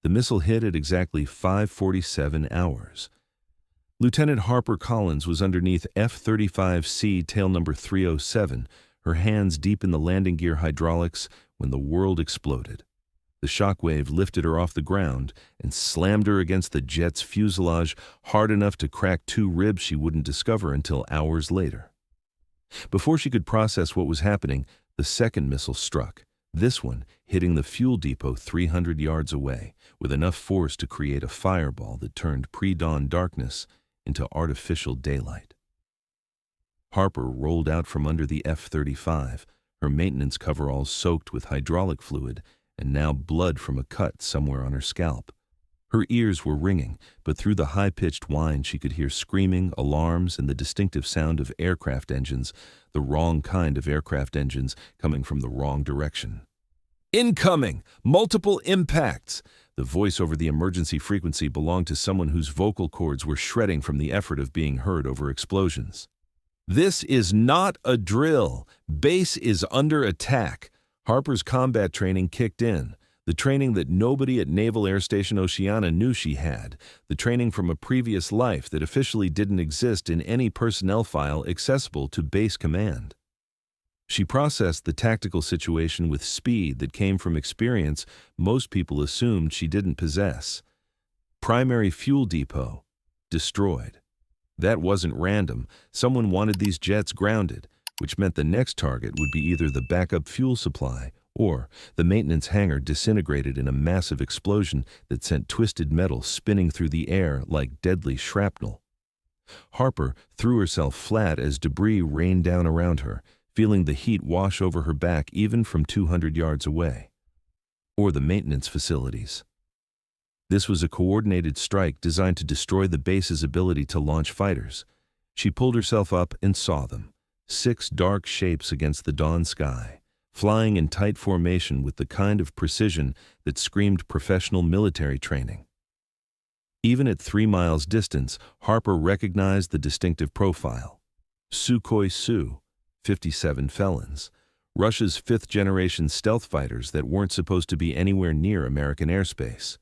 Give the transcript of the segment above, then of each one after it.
The missile hit at exactly 5:47 hours. Lieutenant Harper Collins was underneath F-35C tail number 307, her hands deep in the landing gear hydraulics, when the world exploded. The shockwave lifted her off the ground and slammed her against the jet's fuselage hard enough to crack two ribs she wouldn't discover until hours later. Before she could process what was happening, the second missile struck, this one hitting the fuel depot 300 yards away, with enough force to create a fireball that turned pre-dawn darkness into artificial daylight. Harper rolled out from under the F-35, her maintenance coveralls soaked with hydraulic fluid and now blood from a cut somewhere on her scalp. Her ears were ringing, but through the high-pitched whine she could hear screaming, alarms, and the distinctive sound of aircraft engines, the wrong kind of aircraft engines coming from the wrong direction. "Incoming! Multiple impacts!" The voice over the emergency frequency belonged to someone whose vocal cords were shredding from the effort of being heard over explosions. "This is not a drill. Base is under attack." Harper's combat training kicked in, the training that nobody at Naval Air Station Oceana knew she had, the training from a previous life that officially didn't exist in any personnel file accessible to base command. She processed the tactical situation with speed that came from experience most people assumed she didn't possess. Primary fuel depot, destroyed. That wasn't random. Someone wanted these jets grounded, which meant the next target would be either the backup fuel supply or the maintenance hangar disintegrated in a massive explosion that sent twisted metal spinning through the air like deadly shrapnel. Harper threw herself flat as debris rained down around her, feeling the heat wash over her back even from 200 yards away. Or the maintenance facilities. This was a coordinated strike designed to destroy the base's ability to launch fighters. She pulled herself up and saw them, 6 dark shapes against the dawn sky, flying in tight formation with the kind of precision that screamed professional military training. Even at 3 miles distance, Harper recognized the distinctive profile. Sukhoi Su-57 Felons, Russia's 5th-generation stealth fighters that weren't supposed to be anywhere near American airspace.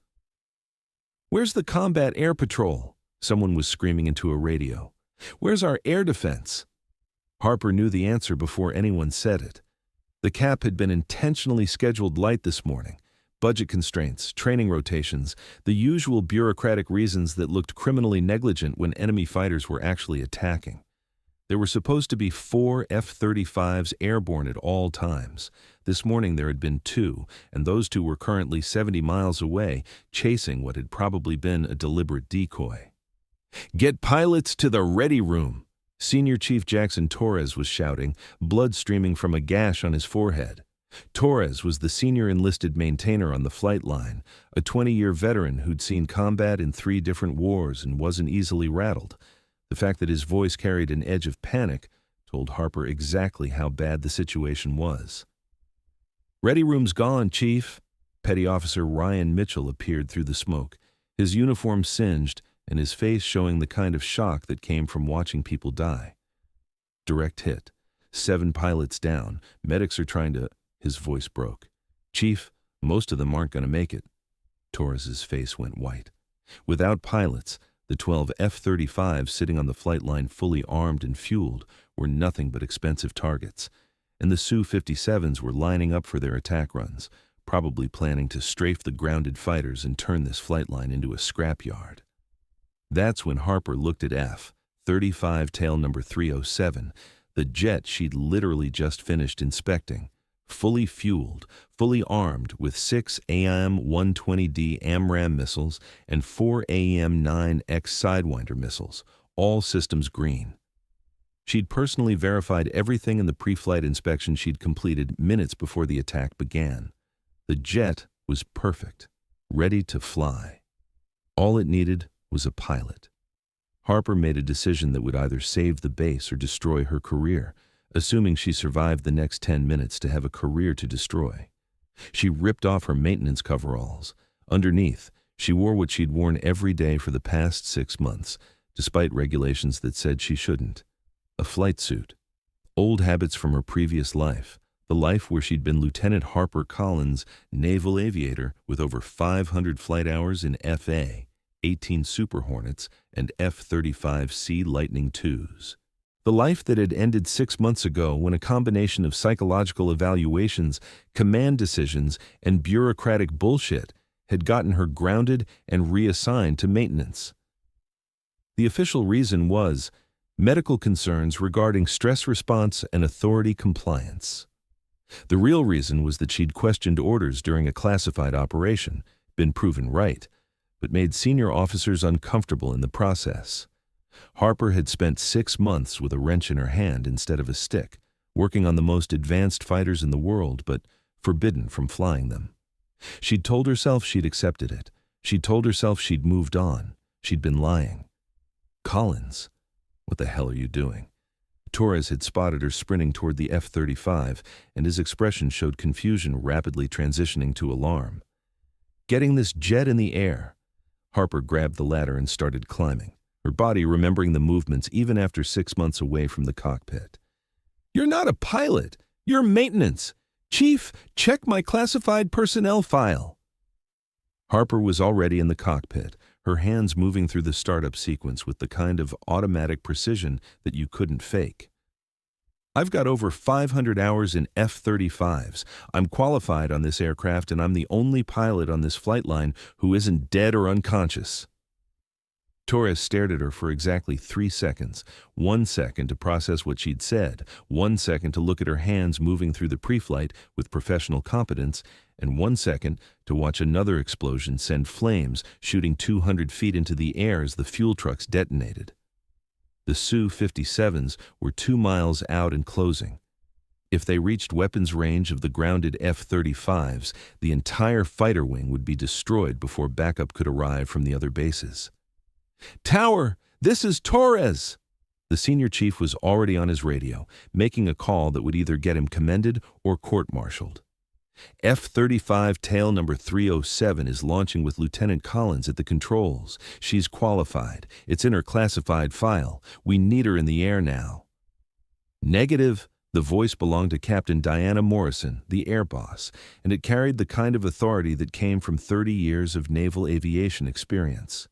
"Where's the combat air patrol?" Someone was screaming into a radio. "Where's our air defense?" Harper knew the answer before anyone said it. The cap had been intentionally scheduled light this morning. Budget constraints, training rotations, the usual bureaucratic reasons that looked criminally negligent when enemy fighters were actually attacking. There were supposed to be 4 F-35s airborne at all times. This morning there had been 2, and those 2 were currently 70 miles away, chasing what had probably been a deliberate decoy. "Get pilots to the ready room!" Senior Chief Jackson Torres was shouting, blood streaming from a gash on his forehead. Torres was the senior enlisted maintainer on the flight line, a 20-year veteran who'd seen combat in 3 different wars and wasn't easily rattled. The fact that his voice carried an edge of panic told Harper exactly how bad the situation was. "Ready room's gone, Chief." Petty Officer Ryan Mitchell appeared through the smoke, his uniform singed and his face showing the kind of shock that came from watching people die. "Direct hit. 7 pilots down. Medics are trying to—" His voice broke. "Chief, most of them aren't going to make it." Torres's face went white. Without pilots, the 12 F-35s sitting on the flight line fully armed and fueled were nothing but expensive targets, and the Su-57s were lining up for their attack runs, probably planning to strafe the grounded fighters and turn this flight line into a scrapyard. That's when Harper looked at F-35 tail number 307, the jet she'd literally just finished inspecting, fully fueled, fully armed with 6 AIM-120D AMRAAM missiles and 4 AIM-9X Sidewinder missiles, all systems green. She'd personally verified everything in the pre-flight inspection she'd completed minutes before the attack began. The jet was perfect, ready to fly. All it needed was a pilot. Harper made a decision that would either save the base or destroy her career, assuming she survived the next 10 minutes to have a career to destroy. She ripped off her maintenance coveralls. Underneath, she wore what she'd worn every day for the past 6 months, despite regulations that said she shouldn't. A flight suit. Old habits from her previous life, the life where she'd been Lieutenant Harper Collins, naval aviator with over 500 flight hours in FA, 18 Super Hornets, and F-35C Lightning IIs. The life that had ended 6 months ago when a combination of psychological evaluations, command decisions, and bureaucratic bullshit had gotten her grounded and reassigned to maintenance. The official reason was medical concerns regarding stress response and authority compliance. The real reason was that she'd questioned orders during a classified operation, been proven right, but made senior officers uncomfortable in the process. Harper had spent 6 months with a wrench in her hand instead of a stick, working on the most advanced fighters in the world, but forbidden from flying them. She'd told herself she'd accepted it. She'd told herself she'd moved on. She'd been lying. Collins, what the hell are you doing? Torres had spotted her sprinting toward the F-35, and his expression showed confusion rapidly transitioning to alarm. Getting this jet in the air. Harper grabbed the ladder and started climbing, her body remembering the movements even after 6 months away from the cockpit. "You're not a pilot. You're maintenance. Chief, check my classified personnel file." Harper was already in the cockpit, her hands moving through the startup sequence with the kind of automatic precision that you couldn't fake. "I've got over 500 hours in F-35s. I'm qualified on this aircraft, and I'm the only pilot on this flight line who isn't dead or unconscious." Torres stared at her for exactly 3 seconds, 1 second to process what she'd said, 1 second to look at her hands moving through the pre-flight with professional competence, and 1 second to watch another explosion send flames shooting 200 feet into the air as the fuel trucks detonated. The Su-57s were 2 miles out and closing. If they reached weapons range of the grounded F-35s, the entire fighter wing would be destroyed before backup could arrive from the other bases. "Tower, this is Torres!" The senior chief was already on his radio, making a call that would either get him commended or court-martialed. "F-35 tail number 307 is launching with Lieutenant Collins at the controls. She's qualified. It's in her classified file. We need her in the air now." "Negative." The voice belonged to Captain Diana Morrison, the air boss, and it carried the kind of authority that came from 30 years of naval aviation experience.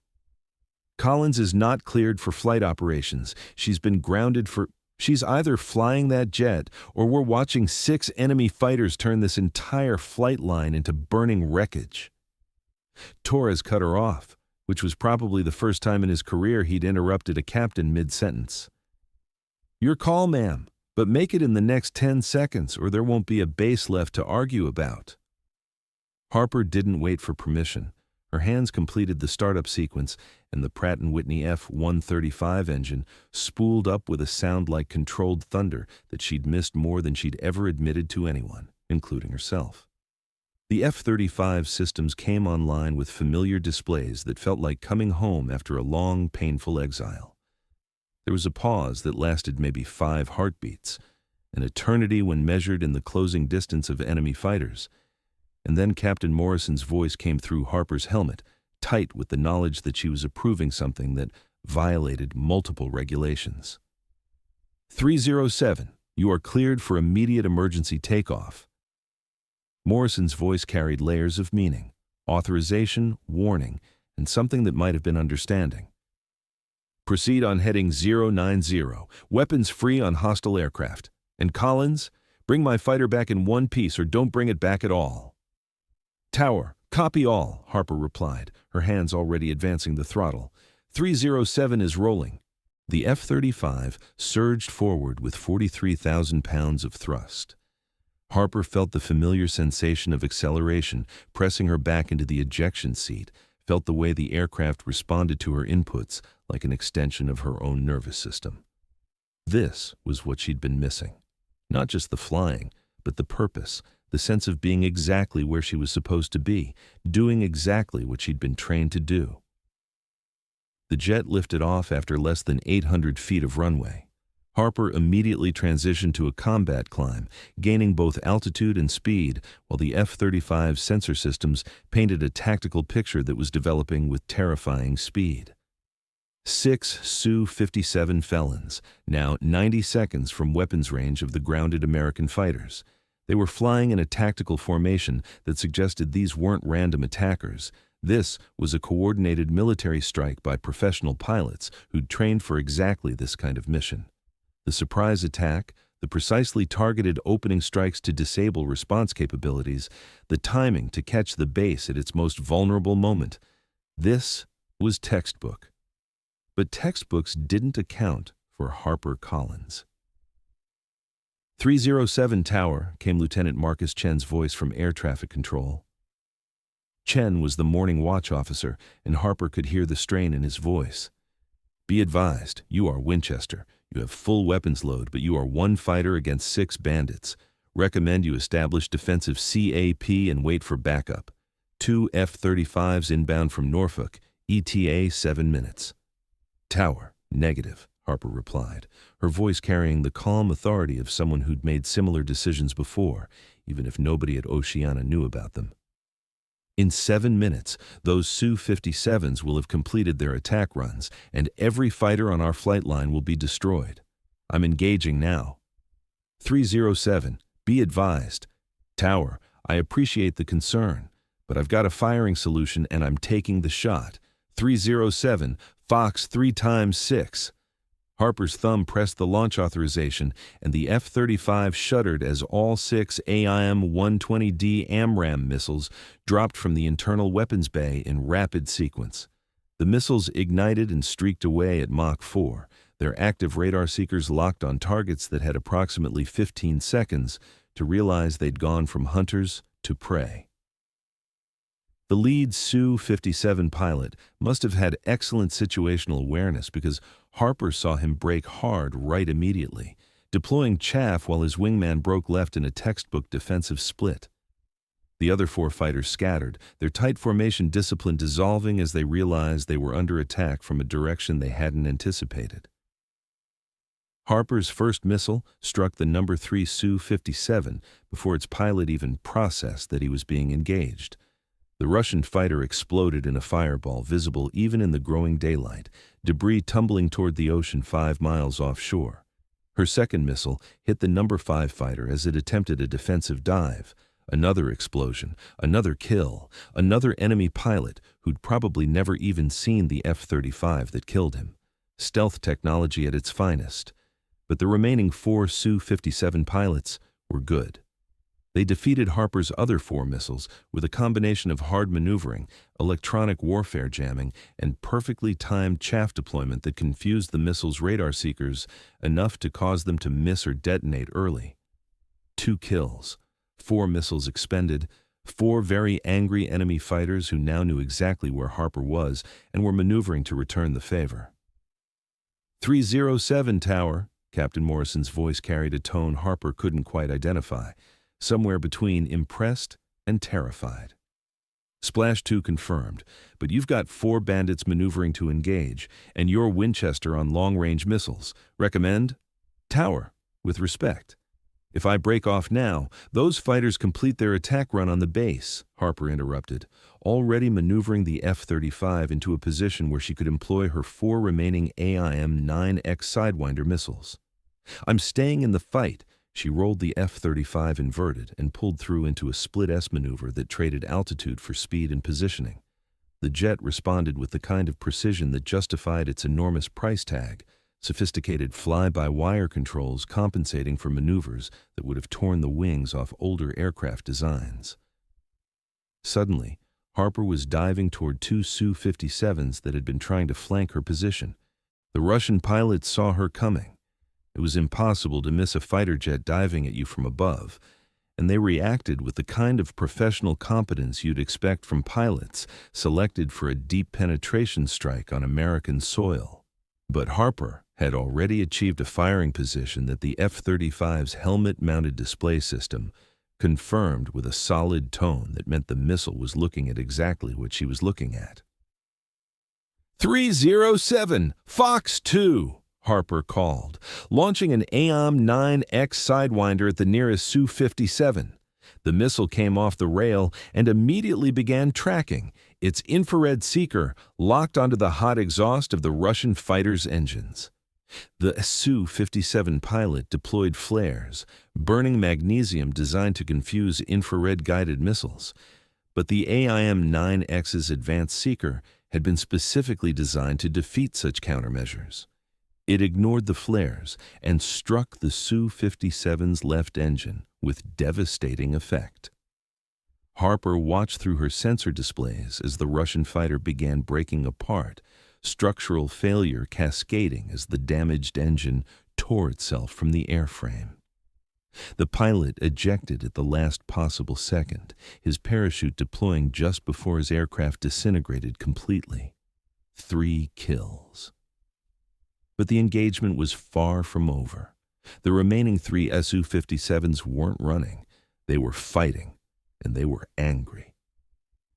"Collins is not cleared for flight operations. She's been grounded for... She's either flying that jet, or we're watching 6 enemy fighters turn this entire flight line into burning wreckage." Torres cut her off, which was probably the first time in his career he'd interrupted a captain mid-sentence. "Your call, ma'am, but make it in the next 10 seconds or there won't be a base left to argue about." Harper didn't wait for permission. Her hands completed the startup sequence, and the Pratt & Whitney F-135 engine spooled up with a sound like controlled thunder that she'd missed more than she'd ever admitted to anyone, including herself. The F-35 systems came online with familiar displays that felt like coming home after a long, painful exile. There was a pause that lasted maybe 5 heartbeats, an eternity when measured in the closing distance of enemy fighters. And then Captain Morrison's voice came through Harper's helmet, tight with the knowledge that she was approving something that violated multiple regulations. 307, you are cleared for immediate emergency takeoff." Morrison's voice carried layers of meaning, authorization, warning, and something that might have been understanding. "Proceed on heading 090, weapons free on hostile aircraft. And Collins, bring my fighter back in one piece or don't bring it back at all." "Tower, copy all," Harper replied, her hands already advancing the throttle. 307 is rolling. The F-35 surged forward with 43,000 pounds of thrust. Harper felt the familiar sensation of acceleration pressing her back into the ejection seat, felt the way the aircraft responded to her inputs like an extension of her own nervous system. This was what she'd been missing. Not just the flying, but the purpose, the sense of being exactly where she was supposed to be, doing exactly what she'd been trained to do. The jet lifted off after less than 800 feet of runway. Harper immediately transitioned to a combat climb, gaining both altitude and speed, while the F-35 sensor systems painted a tactical picture that was developing with terrifying speed. 6 Su-57 felons, now 90 seconds from weapons range of the grounded American fighters. They were flying in a tactical formation that suggested these weren't random attackers. This was a coordinated military strike by professional pilots who'd trained for exactly this kind of mission. The surprise attack, the precisely targeted opening strikes to disable response capabilities, the timing to catch the base at its most vulnerable moment. This was textbook. But textbooks didn't account for Harper Collins. 307 Tower, came Lieutenant Marcus Chen's voice from air traffic control. Chen was the morning watch officer, and Harper could hear the strain in his voice. Be advised, you are Winchester. You have full weapons load, but you are one fighter against 6 bandits. Recommend you establish defensive CAP and wait for backup. 2 F-35s inbound from Norfolk, ETA 7 minutes. Tower, negative, Harper replied, her voice carrying the calm authority of someone who'd made similar decisions before, even if nobody at Oceana knew about them. In 7 minutes, those Su-57s will have completed their attack runs, and every fighter on our flight line will be destroyed. I'm engaging now. 307, be advised. Tower, I appreciate the concern, but I've got a firing solution and I'm taking the shot. 307, Fox 3 times 6. Harper's thumb pressed the launch authorization, and the F-35 shuddered as all 6 AIM-120D AMRAAM missiles dropped from the internal weapons bay in rapid sequence. The missiles ignited and streaked away at Mach 4, their active radar seekers locked on targets that had approximately 15 seconds to realize they'd gone from hunters to prey. The lead Su-57 pilot must have had excellent situational awareness because Harper saw him brake hard right immediately, deploying chaff while his wingman broke left in a textbook defensive split. The other 4 fighters scattered, their tight formation discipline dissolving as they realized they were under attack from a direction they hadn't anticipated. Harper's first missile struck the No. 3 Su-57 before its pilot even processed that he was being engaged. The Russian fighter exploded in a fireball visible even in the growing daylight, debris tumbling toward the ocean 5 miles offshore. Her second missile hit the No. 5 fighter as it attempted a defensive dive. Another explosion, another kill, another enemy pilot who'd probably never even seen the F-35 that killed him. Stealth technology at its finest. But the remaining 4 Su-57 pilots were good. They defeated Harper's other 4 missiles with a combination of hard maneuvering, electronic warfare jamming, and perfectly timed chaff deployment that confused the missile's radar seekers enough to cause them to miss or detonate early. 2 kills, 4 missiles expended, 4 very angry enemy fighters who now knew exactly where Harper was and were maneuvering to return the favor. 307 Tower, Captain Morrison's voice carried a tone Harper couldn't quite identify, somewhere between impressed and terrified. Splash 2 confirmed, but you've got 4 bandits maneuvering to engage, and you're Winchester on long-range missiles. Recommend? Tower, with respect. If I break off now, those fighters complete their attack run on the base, Harper interrupted, already maneuvering the F-35 into a position where she could employ her 4 remaining AIM-9X Sidewinder missiles. I'm staying in the fight. She rolled the F-35 inverted and pulled through into a split-S maneuver that traded altitude for speed and positioning. The jet responded with the kind of precision that justified its enormous price tag, sophisticated fly-by-wire controls compensating for maneuvers that would have torn the wings off older aircraft designs. Suddenly, Harper was diving toward 2 Su-57s that had been trying to flank her position. The Russian pilots saw her coming. It was impossible to miss a fighter jet diving at you from above, and they reacted with the kind of professional competence you'd expect from pilots selected for a deep penetration strike on American soil. But Harper had already achieved a firing position that the F-35's helmet-mounted display system confirmed with a solid tone that meant the missile was looking at exactly what she was looking at. 307, Fox 2! Harper called, launching an AIM-9X Sidewinder at the nearest Su-57. The missile came off the rail and immediately began tracking, its infrared seeker locked onto the hot exhaust of the Russian fighter's engines. The Su-57 pilot deployed flares, burning magnesium designed to confuse infrared-guided missiles, but the AIM-9X's advanced seeker had been specifically designed to defeat such countermeasures. It ignored the flares and struck the Su-57's left engine with devastating effect. Harper watched through her sensor displays as the Russian fighter began breaking apart, structural failure cascading as the damaged engine tore itself from the airframe. The pilot ejected at the last possible second, his parachute deploying just before his aircraft disintegrated completely. 3 kills. But the engagement was far from over. The remaining 3 Su-57s weren't running. They were fighting, and they were angry.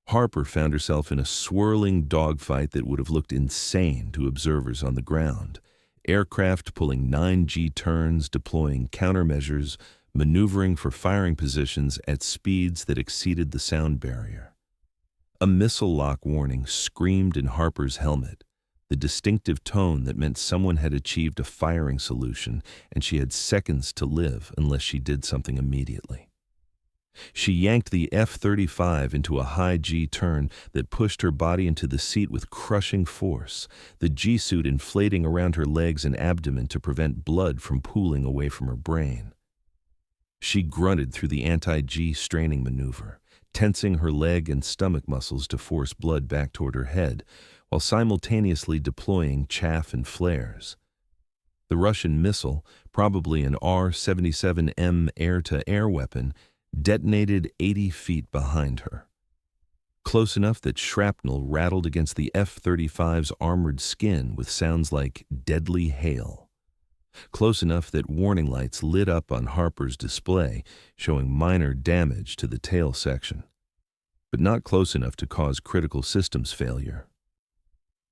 Harper found herself in a swirling dogfight that would have looked insane to observers on the ground. Aircraft pulling 9G turns, deploying countermeasures, maneuvering for firing positions at speeds that exceeded the sound barrier. A missile lock warning screamed in Harper's helmet, the distinctive tone that meant someone had achieved a firing solution and she had seconds to live unless she did something immediately. She yanked the F-35 into a high G turn that pushed her body into the seat with crushing force, the G-suit inflating around her legs and abdomen to prevent blood from pooling away from her brain. She grunted through the anti-G straining maneuver, tensing her leg and stomach muscles to force blood back toward her head, while simultaneously deploying chaff and flares. The Russian missile, probably an R-77M air-to-air weapon, detonated 80 feet behind her. Close enough that shrapnel rattled against the F-35's armored skin with sounds like deadly hail. Close enough that warning lights lit up on Harper's display, showing minor damage to the tail section, but not close enough to cause critical systems failure.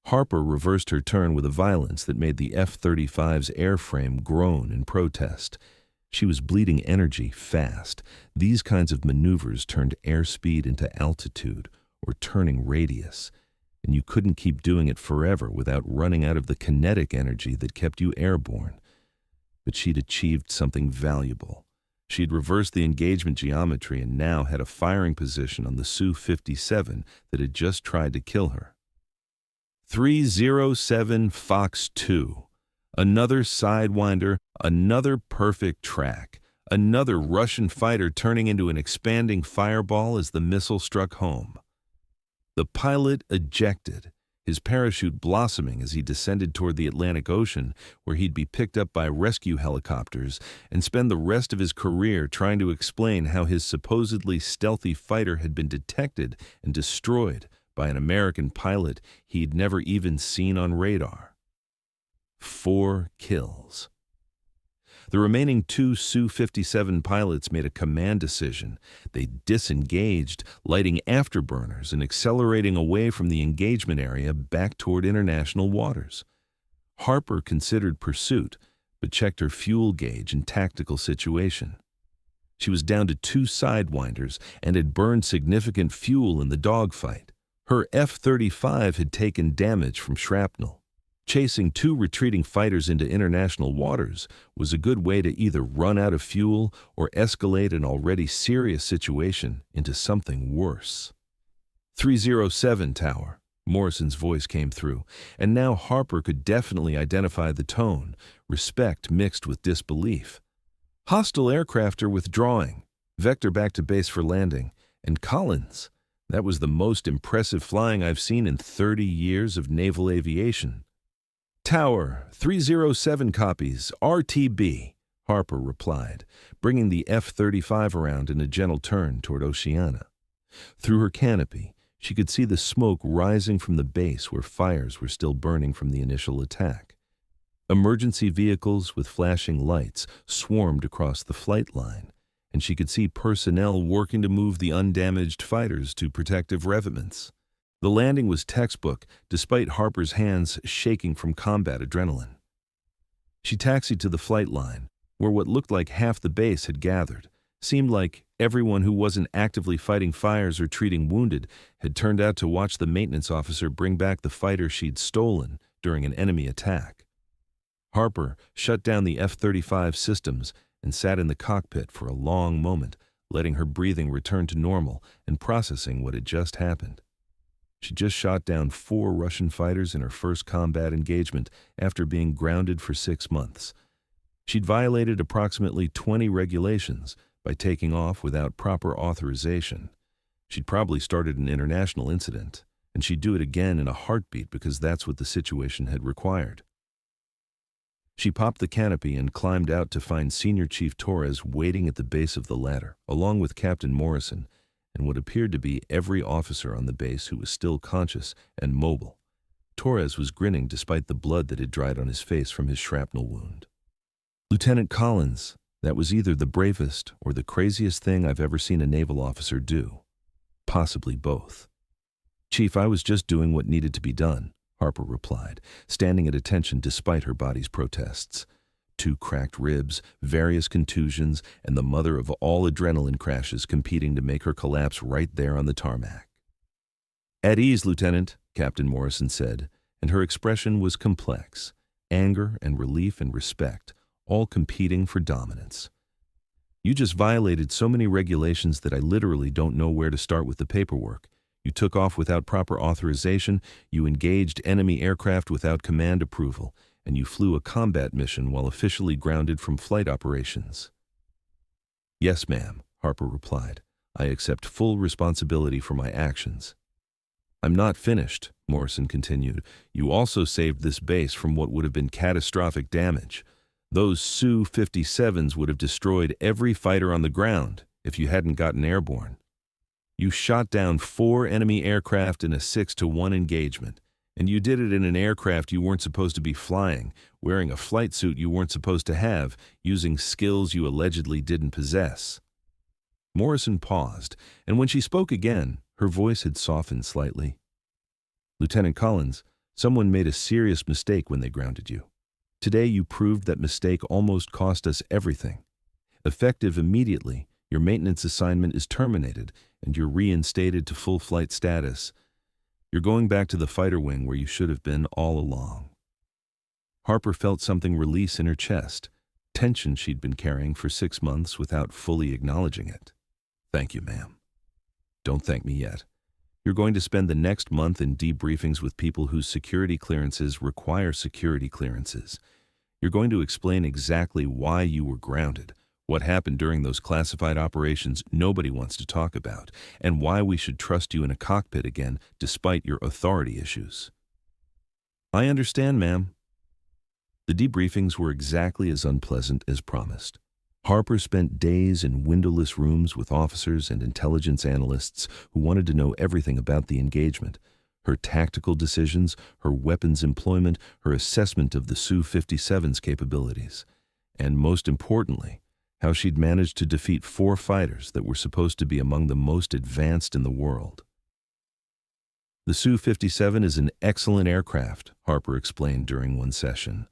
Harper reversed her turn with a violence that made the F-35's airframe groan in protest. She was bleeding energy fast. These kinds of maneuvers turned airspeed into altitude or turning radius, and you couldn't keep doing it forever without running out of the kinetic energy that kept you airborne. But she'd achieved something valuable. She'd reversed the engagement geometry and now had a firing position on the Su-57 that had just tried to kill her. 307 Fox 2. Another Sidewinder, another perfect track, another Russian fighter turning into an expanding fireball as the missile struck home. The pilot ejected, his parachute blossoming as he descended toward the Atlantic Ocean, where he'd be picked up by rescue helicopters and spend the rest of his career trying to explain how his supposedly stealthy fighter had been detected and destroyed by an American pilot he'd never even seen on radar. 4 kills. The remaining 2 Su-57 pilots made a command decision. They disengaged, lighting afterburners and accelerating away from the engagement area back toward international waters. Harper considered pursuit, but checked her fuel gauge and tactical situation. She was down to 2 Sidewinders and had burned significant fuel in the dogfight. Her F-35 had taken damage from shrapnel. Chasing 2 retreating fighters into international waters was a good way to either run out of fuel or escalate an already serious situation into something worse. 307 Tower, Morrison's voice came through, and now Harper could definitely identify the tone, respect mixed with disbelief. Hostile aircraft are withdrawing, vector back to base for landing, and Collins. That was the most impressive flying I've seen in 30 years of naval aviation. Tower, 307 copies, RTB, Harper replied, bringing the F-35 around in a gentle turn toward Oceana. Through her canopy, she could see the smoke rising from the base where fires were still burning from the initial attack. Emergency vehicles with flashing lights swarmed across the flight line, and she could see personnel working to move the undamaged fighters to protective revetments. The landing was textbook, despite Harper's hands shaking from combat adrenaline. She taxied to the flight line, where what looked like half the base had gathered. Seemed like everyone who wasn't actively fighting fires or treating wounded had turned out to watch the maintenance officer bring back the fighter she'd stolen during an enemy attack. Harper shut down the F-35 systems and sat in the cockpit for a long moment, letting her breathing return to normal and processing what had just happened. She just shot down 4 Russian fighters in her first combat engagement after being grounded for 6 months. She'd violated approximately 20 regulations by taking off without proper authorization. She'd probably started an international incident, and she'd do it again in a heartbeat because that's what the situation had required. She popped the canopy and climbed out to find Senior Chief Torres waiting at the base of the ladder, along with Captain Morrison and what appeared to be every officer on the base who was still conscious and mobile. Torres was grinning despite the blood that had dried on his face from his shrapnel wound. "Lieutenant Collins, that was either the bravest or the craziest thing I've ever seen a naval officer do. Possibly both." "Chief, I was just doing what needed to be done," Harper replied, standing at attention despite her body's protests. 2 cracked ribs, various contusions, and the mother of all adrenaline crashes competing to make her collapse right there on the tarmac. "At ease, Lieutenant," Captain Morrison said, and her expression was complex. Anger and relief and respect, all competing for dominance. "You just violated so many regulations that I literally don't know where to start with the paperwork. You took off without proper authorization, you engaged enemy aircraft without command approval, and you flew a combat mission while officially grounded from flight operations." "Yes, ma'am," Harper replied. "I accept full responsibility for my actions." "I'm not finished," Morrison continued. "You also saved this base from what would have been catastrophic damage. Those Su-57s would have destroyed every fighter on the ground if you hadn't gotten airborne. You shot down 4 enemy aircraft in a 6-to-1 engagement, and you did it in an aircraft you weren't supposed to be flying, wearing a flight suit you weren't supposed to have, using skills you allegedly didn't possess." Morrison paused, and when she spoke again, her voice had softened slightly. "Lieutenant Collins, someone made a serious mistake when they grounded you. Today you proved that mistake almost cost us everything. Effective immediately, your maintenance assignment is terminated, and you're reinstated to full flight status. You're going back to the fighter wing where you should have been all along." Harper felt something release in her chest, tension she'd been carrying for 6 months without fully acknowledging it. "Thank you, ma'am." "Don't thank me yet. You're going to spend the next month in debriefings with people whose security clearances require security clearances. You're going to explain exactly why you were grounded, what happened during those classified operations nobody wants to talk about, and why we should trust you in a cockpit again despite your authority issues." "I understand, ma'am." The debriefings were exactly as unpleasant as promised. Harper spent days in windowless rooms with officers and intelligence analysts who wanted to know everything about the engagement, her tactical decisions, her weapons employment, her assessment of the Su-57's capabilities, and most importantly, how she'd managed to defeat 4 fighters that were supposed to be among the most advanced in the world. "The Su-57 is an excellent aircraft," Harper explained during one session.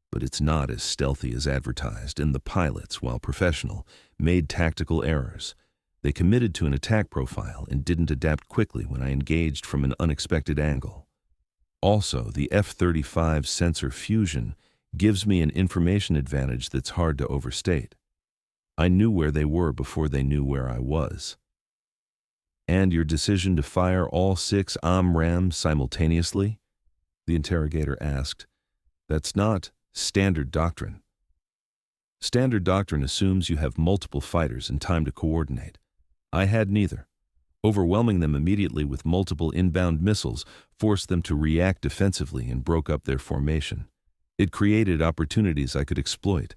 "But it's not as stealthy as advertised, and the pilots, while professional, made tactical errors. They committed to an attack profile and didn't adapt quickly when I engaged from an unexpected angle. Also, the F-35 sensor fusion gives me an information advantage that's hard to overstate. I knew where they were before they knew where I was." "And your decision to fire all 6 AMRAAMs simultaneously?" the interrogator asked. "That's not standard doctrine. Standard doctrine assumes you have multiple fighters and time to coordinate. I had neither. Overwhelming them immediately with multiple inbound missiles forced them to react defensively and broke up their formation. It created opportunities I could exploit.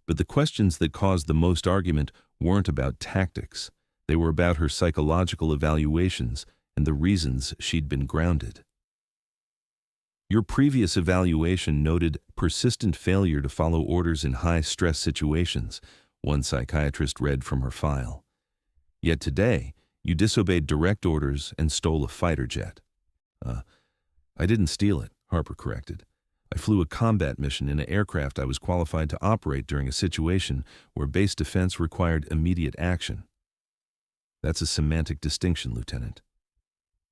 But the questions that caused the most argument weren't about tactics. They were about her psychological evaluations and the reasons she'd been grounded. Your previous evaluation noted persistent failure to follow orders in high-stress situations, one psychiatrist read from her file. Yet today, you disobeyed direct orders and stole a fighter jet. I didn't steal it, Harper corrected. I flew a combat mission in an aircraft I was qualified to operate during a situation where base defense required immediate action. That's a semantic distinction, Lieutenant.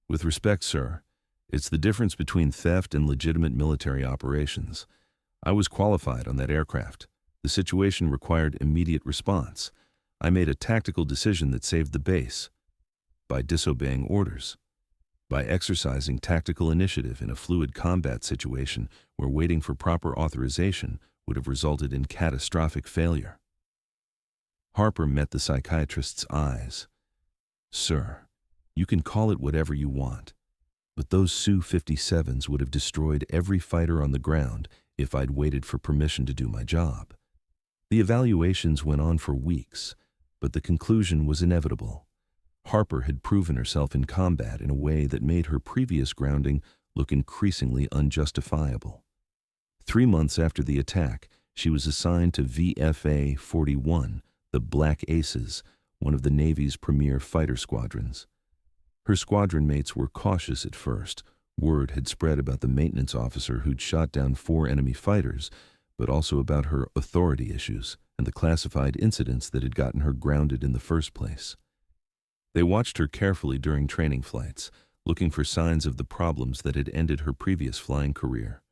With respect, sir, it's the difference between theft and legitimate military operations. I was qualified on that aircraft. The situation required immediate response. I made a tactical decision that saved the base. By disobeying orders. By exercising tactical initiative in a fluid combat situation where waiting for proper authorization would have resulted in catastrophic failure. Harper met the psychiatrist's eyes. Sir, you can call it whatever you want, but those Su-57s would have destroyed every fighter on the ground if I'd waited for permission to do my job. The evaluations went on for weeks, but the conclusion was inevitable. Harper had proven herself in combat in a way that made her previous grounding look increasingly unjustifiable. 3 months after the attack, she was assigned to VFA 41, the Black Aces, one of the Navy's premier fighter squadrons. Her squadron mates were cautious at first. Word had spread about the maintenance officer who'd shot down 4 enemy fighters, but also about her authority issues and the classified incidents that had gotten her grounded in the first place. They watched her carefully during training flights, looking for signs of the problems that had ended her previous flying career.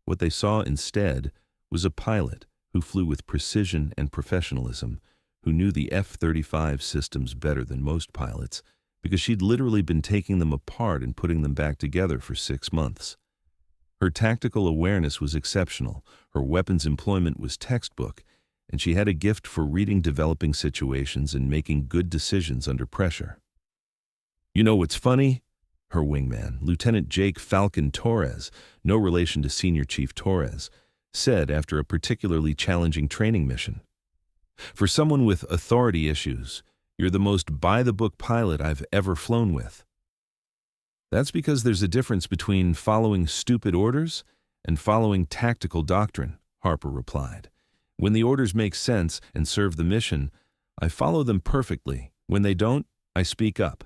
What they saw instead was a pilot who flew with precision and professionalism, who knew the F-35 systems better than most pilots, because she'd literally been taking them apart and putting them back together for 6 months. Her tactical awareness was exceptional, her weapons employment was textbook, and she had a gift for reading developing situations and making good decisions under pressure. You know what's funny? Her wingman, Lieutenant Jake Falcon Torres, no relation to Senior Chief Torres, said after a particularly challenging training mission. For someone with authority issues, you're the most by-the-book pilot I've ever flown with. That's because there's a difference between following stupid orders and following tactical doctrine, Harper replied. When the orders make sense and serve the mission, I follow them perfectly. When they don't, I speak up.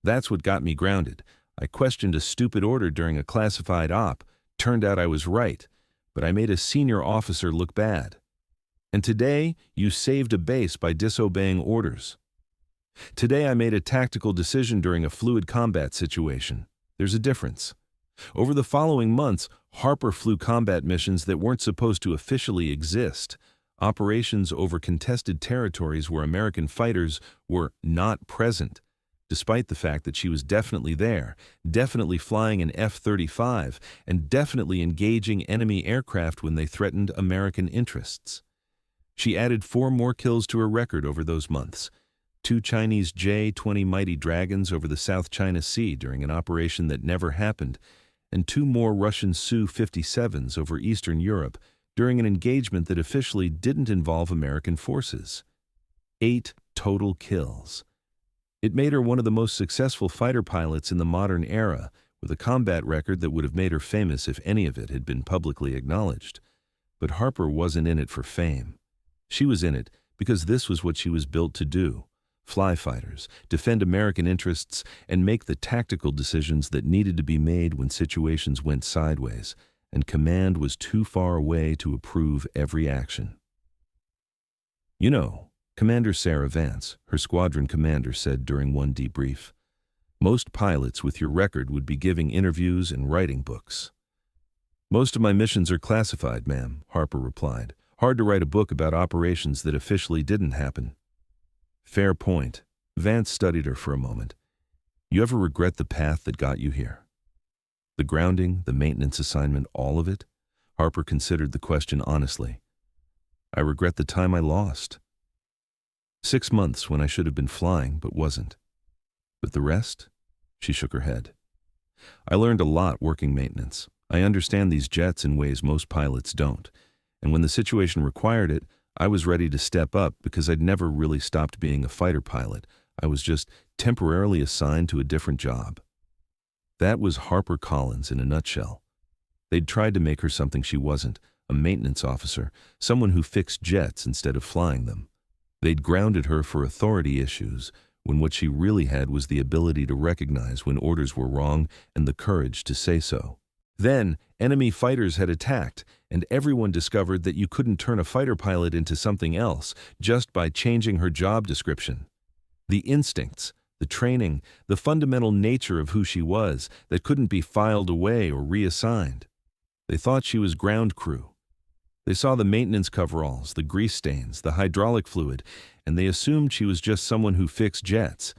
That's what got me grounded. I questioned a stupid order during a classified op. Turned out I was right, but I made a senior officer look bad. And today, you saved a base by disobeying orders. Today I made a tactical decision during a fluid combat situation. There's a difference. Over the following months, Harper flew combat missions that weren't supposed to officially exist. Operations over contested territories where American fighters were not present, despite the fact that she was definitely there, definitely flying an F-35, and definitely engaging enemy aircraft when they threatened American interests. She added 4 more kills to her record over those months. 2 Chinese J-20 Mighty Dragons over the South China Sea during an operation that never happened, and 2 more Russian Su-57s over Eastern Europe during an engagement that officially didn't involve American forces. 8 total kills. It made her one of the most successful fighter pilots in the modern era, with a combat record that would have made her famous if any of it had been publicly acknowledged. But Harper wasn't in it for fame. She was in it because this was what she was built to do: fly fighters, defend American interests, and make the tactical decisions that needed to be made when situations went sideways, and command was too far away to approve every action. You know, Commander Sarah Vance, her squadron commander, said during one debrief, most pilots with your record would be giving interviews and writing books. Most of my missions are classified, ma'am, Harper replied. Hard to write a book about operations that officially didn't happen. Fair point. Vance studied her for a moment. You ever regret the path that got you here? The grounding, the maintenance assignment, all of it? Harper considered the question honestly. I regret the time I lost. 6 months when I should have been flying, but wasn't. But the rest? She shook her head. I learned a lot working maintenance. I understand these jets in ways most pilots don't. And when the situation required it, I was ready to step up because I'd never really stopped being a fighter pilot. I was just temporarily assigned to a different job. That was Harper Collins in a nutshell. They'd tried to make her something she wasn't, a maintenance officer, someone who fixed jets instead of flying them. They'd grounded her for authority issues, when what she really had was the ability to recognize when orders were wrong and the courage to say so. Then, enemy fighters had attacked, and everyone discovered that you couldn't turn a fighter pilot into something else just by changing her job description. The instincts, the training, the fundamental nature of who she was that couldn't be filed away or reassigned. They thought she was ground crew, They saw the maintenance coveralls, the grease stains, the hydraulic fluid, and they assumed she was just someone who fixed jets.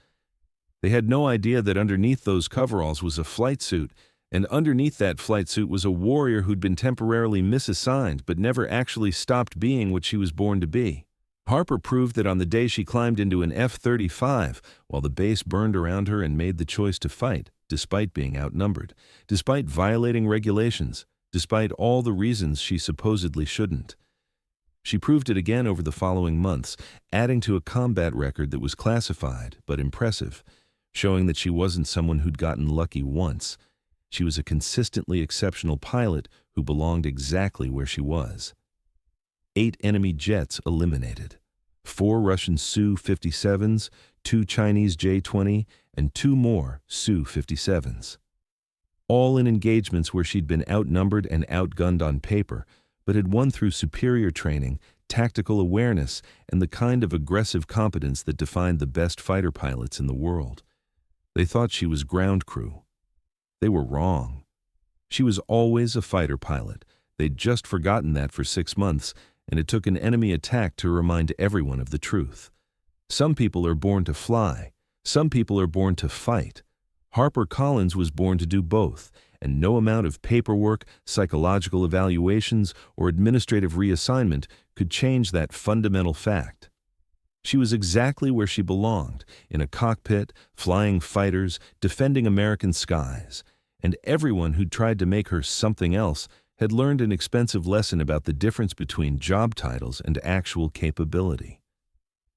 They had no idea that underneath those coveralls was a flight suit, and underneath that flight suit was a warrior who'd been temporarily misassigned but never actually stopped being what she was born to be. Harper proved that on the day she climbed into an F-35, while the base burned around her and made the choice to fight, despite being outnumbered, despite violating regulations, despite all the reasons she supposedly shouldn't. She proved it again over the following months, adding to a combat record that was classified but impressive, showing that she wasn't someone who'd gotten lucky once. She was a consistently exceptional pilot who belonged exactly where she was. 8 enemy jets eliminated, 4 Russian Su-57s, 2 Chinese J-20, and 2 more Su-57s. All in engagements where she'd been outnumbered and outgunned on paper, but had won through superior training, tactical awareness, and the kind of aggressive competence that defined the best fighter pilots in the world. They thought she was ground crew. They were wrong. She was always a fighter pilot. They'd just forgotten that for 6 months, and it took an enemy attack to remind everyone of the truth. Some people are born to fly. Some people are born to fight. Harper Collins was born to do both, and no amount of paperwork, psychological evaluations, or administrative reassignment could change that fundamental fact. She was exactly where she belonged, in a cockpit, flying fighters, defending American skies, and everyone who'd tried to make her something else had learned an expensive lesson about the difference between job titles and actual capability.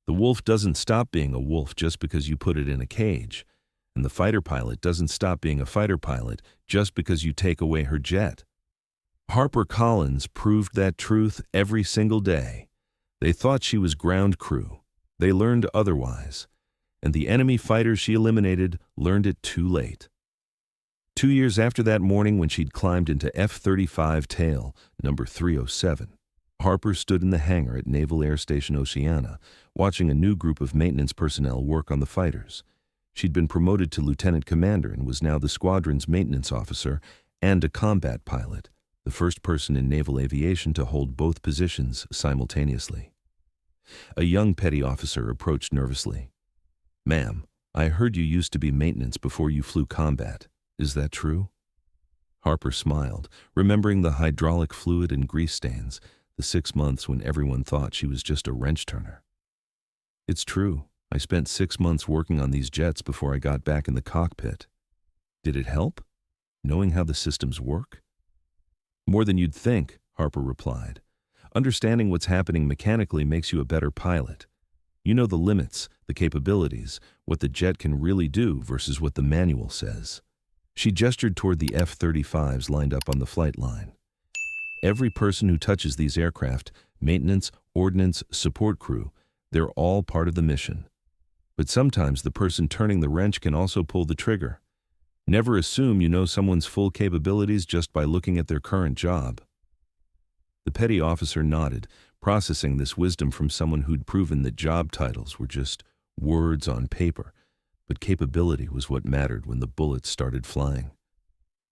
The wolf doesn't stop being a wolf just because you put it in a cage, and the fighter pilot doesn't stop being a fighter pilot just because you take away her jet. Harper Collins proved that truth every single day. They thought she was ground crew. They learned otherwise, and the enemy fighters she eliminated learned it too late. 2 years after that morning when she'd climbed into F-35 tail number 307, Harper stood in the hangar at Naval Air Station Oceana, watching a new group of maintenance personnel work on the fighters. She'd been promoted to lieutenant commander and was now the squadron's maintenance officer and a combat pilot, the first person in naval aviation to hold both positions simultaneously. A young petty officer approached nervously. "Ma'am, I heard you used to be maintenance before you flew combat. Is that true?" Harper smiled, remembering the hydraulic fluid and grease stains, the 6 months when everyone thought she was just a wrench turner. "It's true. I spent 6 months working on these jets before I got back in the cockpit." "Did it help? Knowing how the systems work?" "More than you'd think," Harper replied. "Understanding what's happening mechanically makes you a better pilot. You know the limits, the capabilities, what the jet can really do versus what the manual says." She gestured toward the F-35s lined up on the flight line. "Every person who touches these aircraft, maintenance, ordnance, support crew, they're all part of the mission. But sometimes the person turning the wrench can also pull the trigger. Never assume you know someone's full capabilities just by looking at their current job." The petty officer nodded, processing this wisdom from someone who'd proven that job titles were just words on paper, but capability was what mattered when the bullets started flying.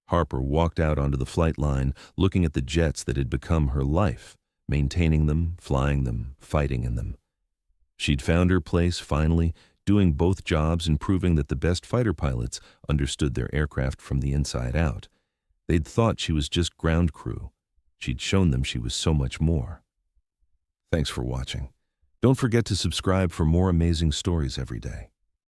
Harper walked out onto the flight line, looking at the jets that had become her life, maintaining them, flying them, fighting in them. She'd found her place, finally, doing both jobs and proving that the best fighter pilots understood their aircraft from the inside out. They'd thought she was just ground crew. She'd shown them she was so much more. Thanks for watching. Don't forget to subscribe for more amazing stories every day.